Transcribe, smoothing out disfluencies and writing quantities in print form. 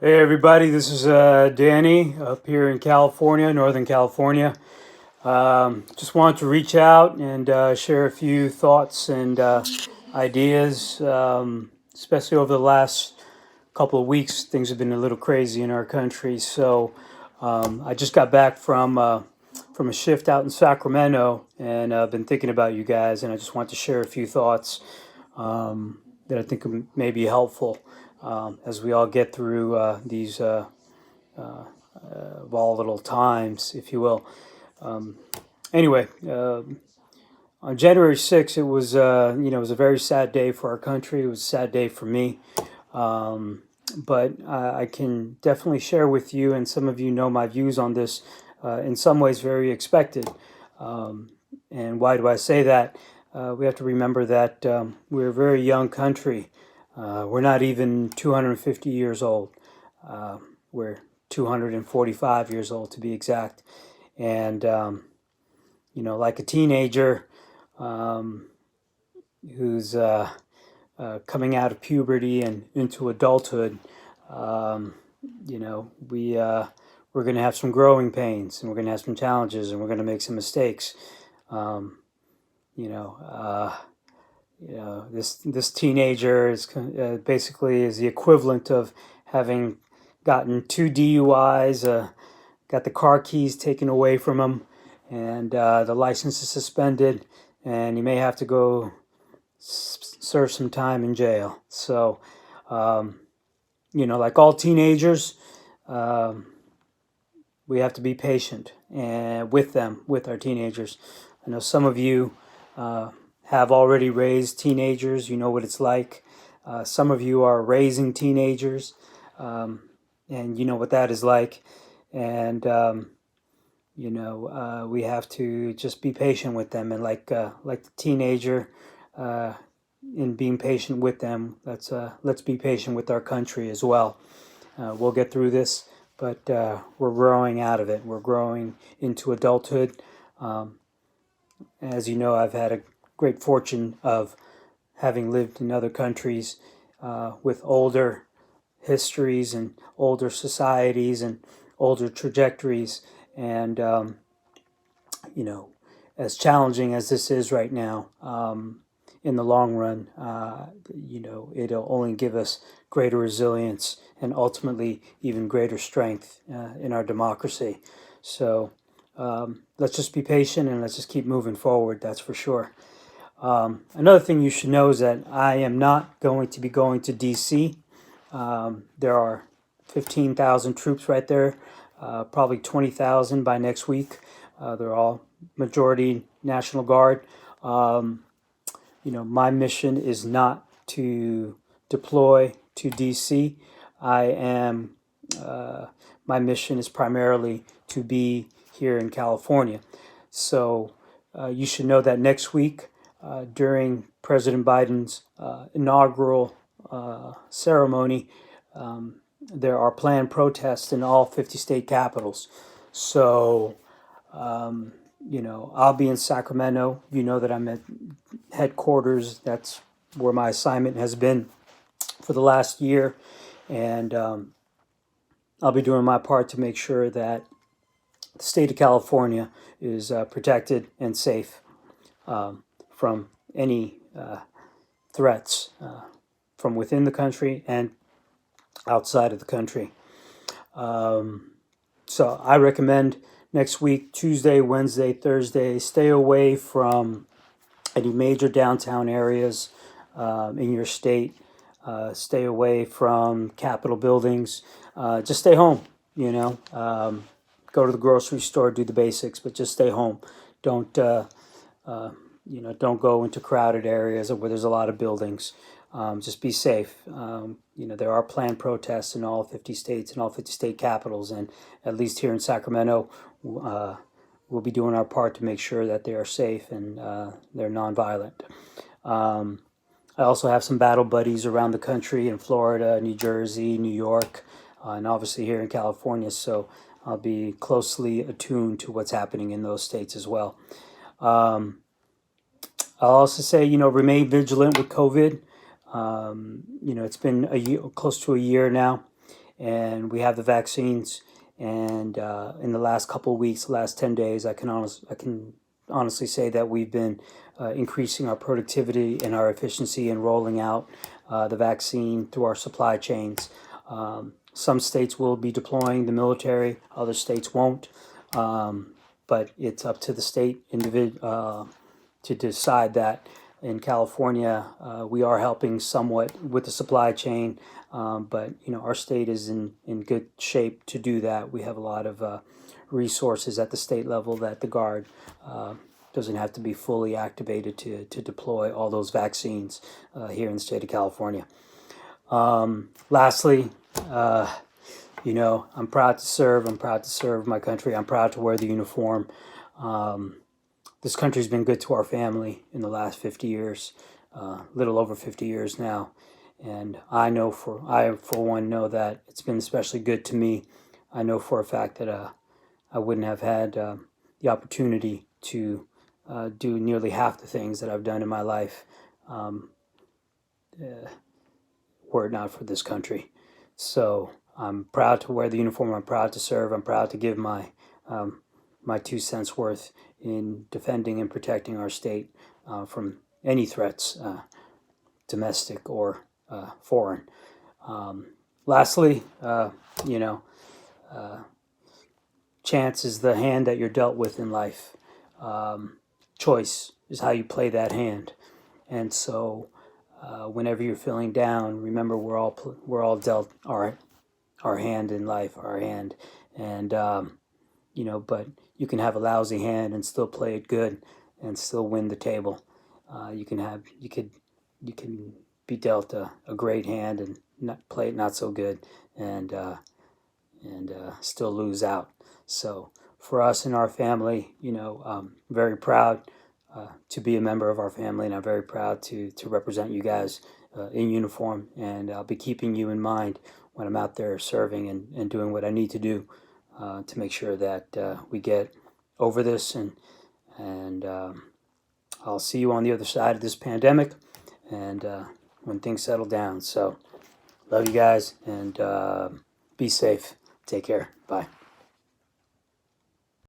Hey everybody, this is Danny up here in California, Northern California. Just wanted to reach out and share a few thoughts and ideas, especially over the last couple of weeks. Things have been a little crazy in our country. So I just got back from a shift out in Sacramento, and I've been thinking about you guys, and I just want to share a few thoughts that I think may be helpful as we all get through these volatile times, if you will. Anyway, on January 6th, it was a very sad day for our country. It was a sad day for me. But I can definitely share with you, and some of you know my views on this, in some ways very expected. And why do I say that? We have to remember that we're a very young country. We're not even 250 years old. We're 245 years old to be exact. And, like a teenager who's coming out of puberty and into adulthood, we're going to have some growing pains, and we're going to have some challenges, and we're going to make some mistakes. This teenager is basically is the equivalent of having gotten 2 DUIs, got the car keys taken away from him, and the license is suspended, and you may have to go serve some time in jail. So, like all teenagers, we have to be patient and with them, with our teenagers. I know some of you have already raised teenagers. You know what it's like. Some of you are raising teenagers, and you know what that is like. And we have to just be patient with them, and like the teenager, in being patient with them, let's be patient with our country as well. We'll get through this, but we're growing out of it. We're growing into adulthood. As you know, I've had a great fortune of having lived in other countries with older histories and older societies and older trajectories. And, as challenging as this is right now, in the long run, it'll only give us greater resilience and ultimately even greater strength in our democracy. So let's just be patient, and let's just keep moving forward. That's for sure. Another thing you should know is that I am not going to be going to DC. There are 15,000 troops right there, probably 20,000 by next week. They're all majority National Guard. My mission is not to deploy to DC. My mission is primarily to be here in California. So you should know that next week, during President Biden's inaugural ceremony, there are planned protests in all 50 state capitals. So, I'll be in Sacramento. You know that I'm at headquarters. That's where my assignment has been for the last year. And I'll be doing my part to make sure that the state of California is protected and safe from any threats from within the country and outside of the country. So I recommend next week, Tuesday, Wednesday, Thursday, stay away from any major downtown areas in your state. Stay away from Capitol buildings. Just stay home, go to the grocery store, do the basics, but just stay home. Don't go into crowded areas where there's a lot of buildings. Just be safe. There are planned protests in all 50 states and all 50 state capitals, and at least here in Sacramento, we'll be doing our part to make sure that they are safe and they're nonviolent. I also have some battle buddies around the country in Florida, New Jersey, New York, and obviously here in California, so I'll be closely attuned to what's happening in those states as well. I'll also say, remain vigilant with COVID. It's been close to a year now, and we have the vaccines. And in the last couple of weeks, the last 10 days, I can honestly say that we've been increasing our productivity and our efficiency in rolling out the vaccine through our supply chains. Some states will be deploying the military, other states won't. But it's up to the state to decide that. In California, we are helping somewhat with the supply chain, but our state is in good shape to do that. We have a lot of resources at the state level that the Guard doesn't have to be fully activated to deploy all those vaccines here in the state of California. Lastly, I'm proud to serve. I'm proud to serve my country. I'm proud to wear the uniform. This country's been good to our family in the last 50 years, little over 50 years now. And I for one know that it's been especially good to me. I know for a fact that I wouldn't have had the opportunity to do nearly half the things that I've done in my life were it not for this country. So I'm proud to wear the uniform. I'm proud to serve. I'm proud to give my 2 cents worth in defending and protecting our state from any threats, domestic or foreign. Lastly, chance is the hand that you're dealt with in life. Choice is how you play that hand. And so whenever you're feeling down, remember we're all dealt our hand in life, our hand. And but you can have a lousy hand and still play it good and still win the table. You can be dealt a great hand and not play it not so good and still lose out. So for us in our family, I'm very proud to be a member of our family, and I'm very proud to represent you guys in uniform. And I'll be keeping you in mind when I'm out there serving and doing what I need to do to make sure that we get over this. And I'll see you on the other side of this pandemic and when things settle down. So love you guys, and be safe. Take care. Bye.